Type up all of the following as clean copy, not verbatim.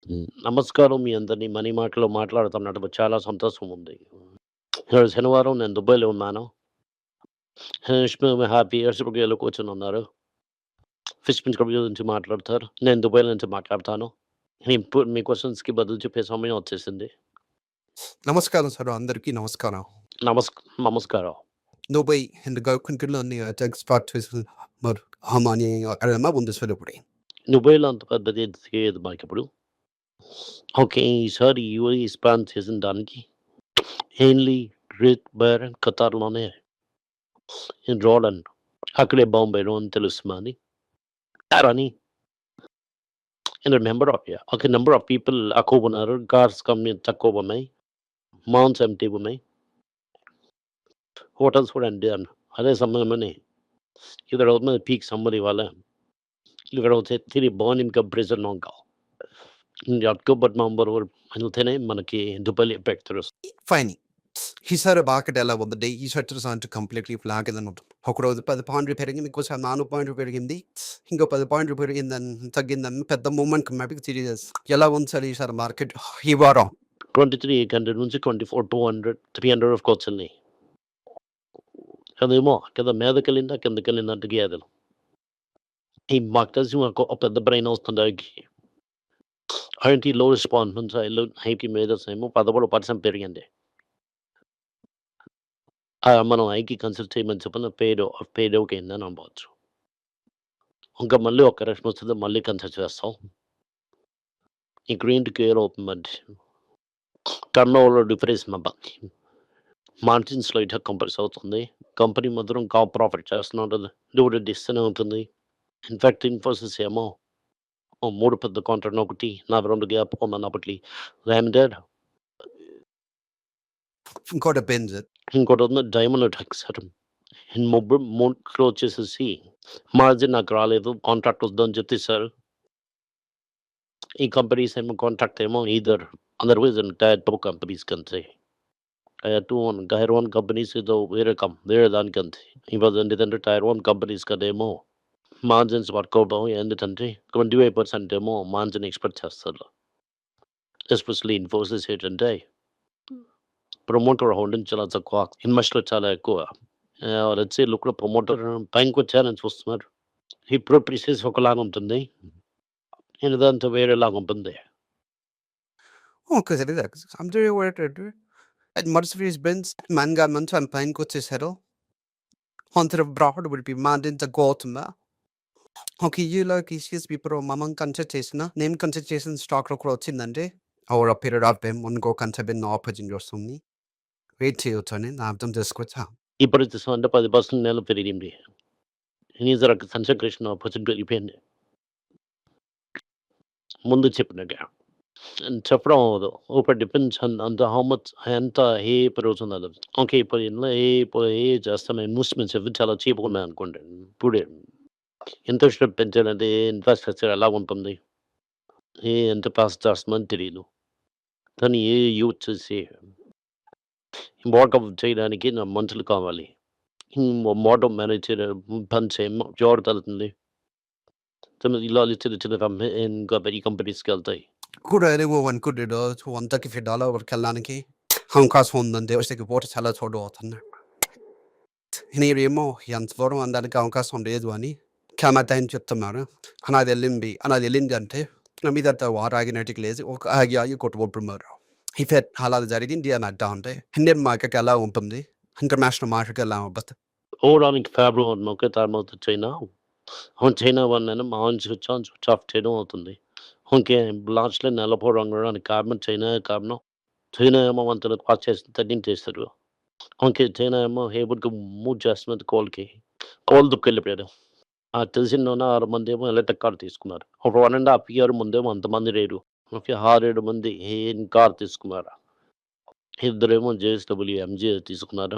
నమస్కారం మీ అందరిని. మనీ మాటలో మాట్లాడుతున్నప్పుడు చాలా సంతోషం ఉంది. ఈరోజు శనివారం నేను దుబాయ్‌లో ఉన్నాను. హ్యాపీ ఎయిర్‌పోర్ట్‌లో కూర్చొనున్నారు. ఫిష్ పిన్స్ గురించి మాట్లాడతారు. నేను దుబాయ్ నుంచి మాట్లాడతాను. ఇప్పుడు మీ క్వెషన్స్‌కి బదులు చెప్పే సమయం వచ్చేసింది. నమస్కారం సార్ అందరికీ నమస్కారం. నమస్ నమస్కారం. Nobel in the Gaukunkulani Expert మరి హమాని అక్కడ bundeswelle దుబాయ్‌లో అంత పెద్దది లేదు మాకిప్పుడు. ఓకే. ఈసారి యూఏఈ ప్లాన్ చేసిన దానికి హెన్లీ, రిత్, బహ్రెయిన్, ఖతార్‌లోనే జోర్డాన్ అక్కడే బాంబేలో అని తెలుస్తుంది. కానీ number of people ఎక్కువ ఉన్నారు. కార్స్ తక్కువ ఉన్నాయి. మాల్స్ ఎంప్టీ ఉన్నాయి. హోటల్స్ కూడా ఎంప్టీ అదే సమయంలోనే ఇక్కడ ఉన్న పీక్ సమ్మర్ ఇవాళ ఇక్కడ తిరిగి బాగుంది ఇంకా ప్రెజర్ ఇంకా అక్టోబర్ నవంబర్ వెళ్తేనే మనకి దుబాయ్ ఎఫెక్ట్ తెలుస్తుంది. Fine. ఈసారి మార్కెట్ ఎలా ఉంది? ఈసారి చూసానంటే కంప్లీట్‌లీ ఫ్లాట్ ఏదైనా ఒకరోజు 10 పాయింట్లు పెరిగింది. ఇంకోసారి 4 పాయింట్లు పెరిగింది. ఇంకో 10 పాయింట్లు పెరిగిందని తగ్గిందని పెద్ద మూవ్‌మెంట్ మ్యాపిక్ సీరీస్ ఎలా ఉంది సార్ ఈసారి మార్కెట్ ఈ వారం? 23,800 నుంచి 24,200, 300 వరకు వచ్చింది. అదేమో కదా మీదకెళ్ళిందా కిందకెళ్ళిందంటే గేదెలు. మాకు తెలిసి ఒక పెద్ద బ్రెయిన్ వస్తుంది. ఐటీ లో రెస్పాన్స్ నుంచి ఐటీ మేజర్స్ ఏమో 13% పెరిగింది. మనం ఐకి కన్సిడర్ చేయమని చెప్పిన పేడ్ ఓకే అయిందని అనుకోవచ్చు. ఇంకా మళ్ళీ ఒక కరెక్షన్ వస్తుంది. మళ్ళీ కన్సిడర్ చేస్తాం. ఈ గ్రీన్ కేర్ అవుతుందండి. టర్న్ ఓవర్ డిఫరెన్స్ మార్జిన్స్ లైట్‌గా కంప్రెస్ అవుతుంది. కంపెనీ మాత్రం ప్రాఫిట్ చేస్తున్నట్టు డివిడెండ్ ఇస్తూనే ఉంటుంది. ఇన్‌ఫాక్ట్ ఇన్ఫోసిస్ ఏమో 3 పెద్ద కాంట్రాక్ట్ ఒకటి 42 గ్యాప్ ఉందన్నప్పటికీ ర్యామిడెడ్ ఇంకోటి బెంజ్. ఇంకోటి ఉంది డైమండ్ టెక్సర్. మూడు క్లోజ్ చేసేసి మార్జిన్ నాకు రాలేదు. కాంట్రాక్ట్ వద్దని చెప్పేసారు. ఈ కంపెనీస్ ఏమో కాంట్రాక్ట్ ఏమో అదర్వైజ్ టైర్ 2 కంపెనీస్ కంతే. టైర్ 1 కంపెనీస్ ఏదో వేరే దానికంతే. ఇవాళ ఎందుకంటే టైర్ 1 కంపెనీస్ కదేమో మార్జిన్స్ వర్కౌట్ అవ్వవు. ఎందుకంటే 25% ఏమో మార్జిన్ ఎక్స్‌పెక్ట్ చేస్తారు. ఎస్పెషల్లీ ఇన్ఫోసిస్ ఏంటంటే ప్రమోటర్ హోల్డింగ్ చాలా తక్కువ. ఇన్వెస్టర్లు చాలా ఎక్కువ. లెట్స్ సే లుక్ ప్రమోటర్ పైకొచ్చారని చూస్తున్నారు. ఇప్పుడు ప్రిసైజ్ ఒకలాగా ఉంటుంది. దాంతో వేరేలాగా ఉంటుంది. Okay sir. అంటే ఏంటంటే Mercedes Benz manగా మంచి ఆయన పైనకొచ్చేసారు. అంతర బ్రాడ్ విల్ బి మార్జిన్ తక్కువవుతుందా? ఓకే. ఈలోకి సీఎస్‌బి ప్రో మనం కన్సిడర్ చేసిన నేను కన్సిడర్ చేసిన స్టాక్‌లో కూడా వచ్చిందంటే over a period of time ఇంకో కన్సిడర్ ఆపర్చునిటీ వస్తుంది. వెయిట్ చేయొచ్చని నా అర్థం చేసుకోవచ్చా? ఇప్పుడు చూసామంటే 10% నెల పెరిగింది. ఇనీజర్ కన్సంట్రేషన్ ఆపర్చునిటీ వెళ్ళిపోయింది. ముందు చెప్పినట్టుగా. చెప్పడం అవ్వదు. ఇప్పుడు డిపెండ్స్ ఆన్ హౌ మచ్ ఎంత పెరుగుతుందో. ఓకే. ఇప్పుడు చేస్తున్న ఇన్వెస్ట్‌మెంట్స్ అవి చాలా చీప్‌గా ఉన్నాయనుకోండి. ఇప్పుడే ఇంట్రెస్ట్ రేట్ పెంచాలంటే ఇన్‌ఫ్రాస్ట్రక్చర్ ఎలా ఉంటుంది? ఎంత కాస్ట్ చేస్తుందని తెలీదు. కానీ యూజ్ చేసి మోటప్ చేయడానికి మనుషులు కావాలి. మోటప్ మేనేజ్ పని చేయడం ఎవరు ఇలా చిన్న ఇంకా పెద్ద కంపెనీస్‌కెళ్తాయి. కూడా ఏమో అనుకుంటాడు. $135 వరకు వెళ్ళడానికి అవకాశం ఉందంటే వస్తే పోతే చాలా చూడబోతున్నా. నేనేమో ఎంత దూరం అందడానికి అవకాశం లేదు అని టైం చెప్తున్నారు. అనాదెళ్ళిందంటే నా మీదంత వారు ఆగినట్టుగా లేదు. ఆగి కొట్టుకుంటున్నారు. ఇఫెక్ట్ అలా జరిగింది అని అంటా ఉంటే ఇండియన్ మార్కెట్ ఎలా ఉంటుంది? ఇంటర్నేషనల్ మార్కెట్ ఎలా ఉంటుంది? ఓవరాల్ ఫిబ్రవరి ఒకే తర్వాత చైనా చైనా వల్లనే స్విచ్ ఆన్, స్విచ్ ఆఫ్ చేయడం అవుతుంది. ఓకే. లాస్ట్‌లో నెలపోవడానికి కారణం చైనాయే కారణం. చైనా ఏమో అంత కాస్ట్ చేసి తగ్గించేశారు. ఓకే. చైనా ఏమో హేబుల్‌కి మూవ్ చేస్తున్నది కోల్‌కి. కోల్ దుక్కెళ్ళిపోయాడు. తెలిసినోన 6 మందేమో ఎలక్ట్రిక్ కార్ తీసుకున్నారు. ఒక 1 ½ ఇయర్ ముందేమో అంతమంది లేరు. ఓకే. 6, 7 మంది కార్ తీసుకున్నారు. ఇద్దరేమో జేఎస్‌డబ్ల్యూ, ఎంజీ తీసుకున్నారు.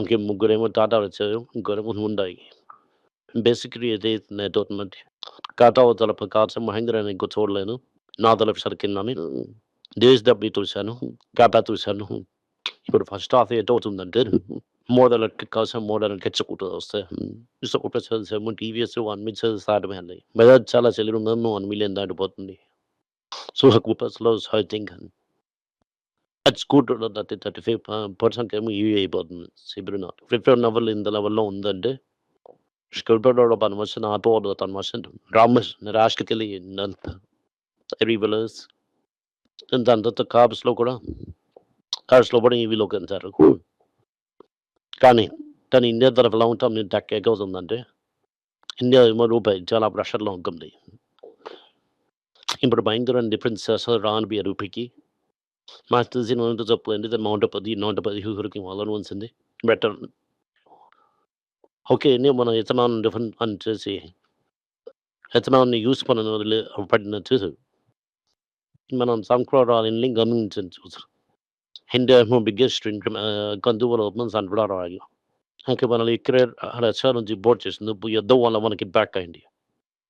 ఓకే. ముగ్గురేమో టాటా వచ్చారు. ఇంకోరేమో హ్యుండాయ్. బేసిక్‌లీ ఇదైతే నెట్‌వర్క్ టాటా తరపు కార్స్ మహీంద్రా ఇంకో చూడలేను. నా తరపు సరికిందని జేఎస్‌డబ్ల్యూ చూశాను. టాటా చూశాను. ఇప్పుడు ఫస్ట్ హాఫ్ ఎటవుతుందంటే model electric cars model electric scooter వస్తాయి. స్కూటర్ సేల్స్ ఏమో టీవీఎస్ 1 మిలియన్ దాటిపోయింది. బజాజ్ చాలా సెల్లింగ్ ఉందేమో 1 మిలియన్ దాటిపోతుంది. సుహకుపస్లో ఐ థింక్ అది స్కూటర్ 35% ఏమో ఈవీ అయిపోతుంది. ఇప్పుడు 51 అవర్లు ఇంత లెవెల్‌లో ఉందంటే స్కూటర్‌లో పనిచేస్తున్న ఆటోలో తనమోస్తుంది. రామస్ రాష్ట్రకెళ్ళి నంత రివెలర్స్ దాని తర్వాత కార్స్‌లో కూడా ఈవీలోకి వెళ్తారు. కానీ ఇండియా తరఫు లాంగ్ టర్మ్ ఇంపాక్ట్ ఎక్కవుతుందంటే ఇండియా ఏమో రూపాయి చాలా ప్రెషర్‌లో ఉంటుంది. ఇప్పుడు భయంకరమైన డిఫరెన్స్ అసలు RMB రూపీకి. నాకు తెలిసి 110 110 వాళ్ళనుంచింది బెటర్. ఓకే. మనం ఇథనాల్ డిఫరెంట్ అని చేసి ఇథనాల్‌ని యూజ్ పడినట్టు మనం సన్‌ఫ్లవర్ ఆయిల్‌ని గమనించొచ్చు. ఇండియా ఏమో biggest consumer of sunflower oil. ఇంకా మనల్ని ఇక్కడ రష్యా నుంచి ఇంపోర్ట్ చేసింది. యుద్ధం వల్ల మనకి ఇంపాక్ట్ అయింది.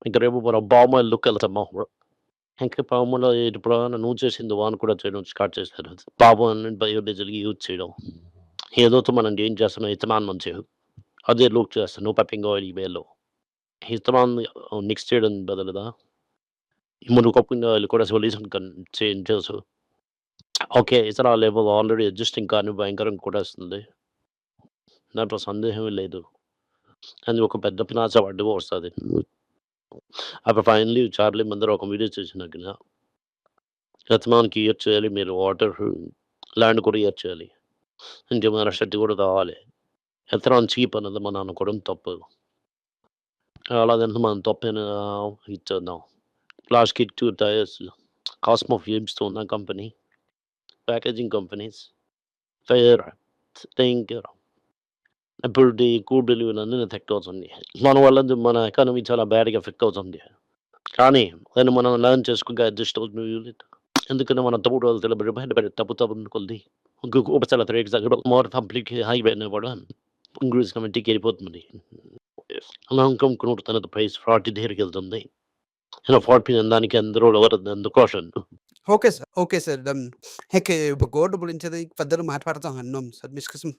ఇంక రేపు మనం పామ్ ఆయిల్ లుక్కెళ్తాము. ఇంకా పామ్ ఆయిల్ ఇప్పుడు నువ్వు చేసింది వాన్ కూడా చేయడం స్టార్ట్ చేశారు. పామ్ ఆయిల్‌ని బయోడీజిల్‌గా యూజ్ చేయడం. ఏదైతే మనం ఏం చేస్తున్నాం ఇథనాల్ నుంచి అదే లుక్ చేస్తాను పప్పింగ్ ఆయిల్ వేలో. ఇథనాల్ మిక్స్ చేయడం బదులుగా ఇప్పుడు పప్పింగ్ ఆయిల్ కూడా సొల్యూషన్ చేయొచ్చు. Okay. Ethanol level already existing కానీ భయంకరంగా కొట్టేస్తుంది. దాంట్లో సందేహమే లేదు. అది ఒక పెద్ద ఫినాన్స్ అడ్డుగా వస్తది. అప్పుడు ఫైనల్లీ చార్లీ ముందర ఒక వీడియో చేసినాక ఇథనాల్‌కి ఇయర్ చేయాలి మీరు వాటర్, ల్యాండ్ కూడా ఇయర్ చేయాలి. ఇంకేమైనా షెడ్ కూడా కావాలి. ఇథనాల్ చీప్ అన్నది మనం అనుకోవడం తప్పు. అలాగంటే మనం తప్పైనా ఇచ్చేద్దాం. ప్లాస్టిక్ టైర్స్, కాస్మో ఫ్యూమ్స్‌తో ఉన్న company, packaging companies, fire think ఇప్పుడు క్రూడ్ డెలివరీ అన్నీ ఎఫెక్ట్ అవుతుంది. మన వల్ల మన ఎకానమీ చాలా బ్యాడ్‌గా ఎఫెక్ట్ అవుతుంది. కానీ దాన్ని మనం లెర్న్ చేసుకుంటే అడ్జస్ట్ అవుతుంది. ఎందుకంటే మనం తప్పుడు వాళ్ళు బయటపడి తప్పు కొద్ది ఒకసారి రేట్స్ మోర్ పబ్లిక్ హైవేని కూడా ఇంక్రీజ్ కమిటీకి వెళ్ళిపోతుంది. లాంగ్ టర్మ్ క్రూడ్ తనది ప్రైస్ 40 దగ్గరికి వెళ్తుంది. 40 దానికి అందరూ అందుకోసం. Okay sir. Okay sir. ఇక గోల్డ్ గురించి పెద్దలు మాట్లాడుతూ అన్నాం సార్. డిస్కషన్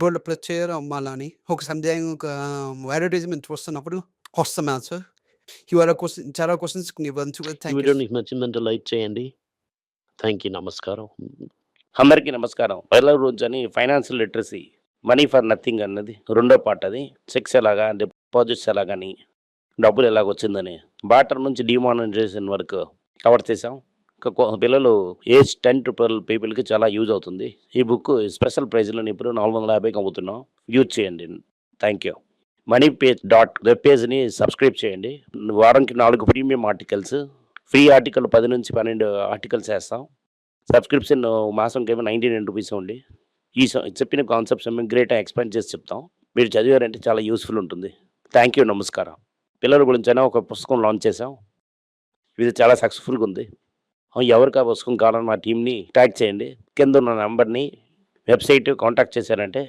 గోల్డ్ ప్లస్ చేయడం అమ్మాలని ఒక సందేహం ఒక అడ్వర్టైజ్మెంట్ చూస్తున్నప్పుడు వస్తున్నాను సార్. ఇవాళ చాలా క్వశ్చన్స్‌కి నీ వంతు ఈ థాంక్ యూ వీడియో సార్. మీకు నచ్చిందంటే లైక్ చేయండి. Thank you. నమస్కారం. అందరికీ నమస్కారం. రోజు అని financial literacy money for nothing అన్నది రెండో పార్ట్. అది చెక్స్ ఎలాగా, డిపాజిట్స్ ఎలాగని, డబ్బులు ఎలాగొచ్చిందని, బాటర్ నుంచి డిమానిటైజేషన్ వరకు కవర్ చేసాం. పిల్లలు ఏజ్ 10 to 12 పీపుల్కి చాలా యూజ్ అవుతుంది. ఈ బుక్ స్పెషల్ ప్రైజ్లో ఇప్పుడు 450కి అమ్ముతున్నాం. యూజ్ చేయండి. Thank you. వెబ్ పేజ్ని సబ్స్క్రైబ్ చేయండి. వారానికి 4 ప్రీమియం ఆర్టికల్స్, ఫ్రీ ఆర్టికల్ 10 నుంచి 12 ఆర్టికల్స్ వేస్తాం. సబ్స్క్రిప్షన్ మాసంకి ఏమో 99 రూపీస్ ఉంది. చెప్పిన కాన్సెప్ట్స్ ఏమో గ్రేట్గా ఎక్స్ప్లెయిన్ చేసి చెప్తాం. మీరు చదివారంటే చాలా యూస్ఫుల్ ఉంటుంది. Thank you. నమస్కారం. పిల్లల గురించైనా ఒక పుస్తకం లాంచ్ చేసాం. ఇది చాలా సక్సెస్ఫుల్గా ఉంది. ఎవరికి ఆ పుస్తకం కావాలని మా టీంని ట్యాగ్ చేయండి. కింద ఉన్న నెంబర్ని వెబ్సైట్ కాంటాక్ట్ చేశారంటే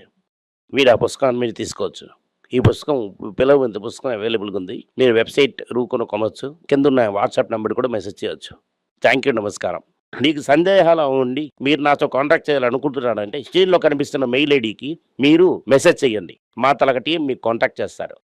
మీరు ఆ పుస్తకాన్ని మీరు తీసుకోవచ్చు. ఈ పుస్తకం పిల్లల పుస్తకం అవైలబుల్గా ఉంది. మీరు వెబ్సైట్ కొనవచ్చు. కింద ఉన్న వాట్సాప్ నెంబర్ కూడా మెసేజ్ చేయవచ్చు. Thank you. నమస్కారం. మీకు సందేహాలు ఉండి మీరు నాతో కాంటాక్ట్ చేయాలనుకుంటున్నారంటే స్క్రీన్లో కనిపిస్తున్న మెయిల్ ఐడికి మీరు మెసేజ్ చేయండి. మా తలక టీం మీకు కాంటాక్ట్ చేస్తారు.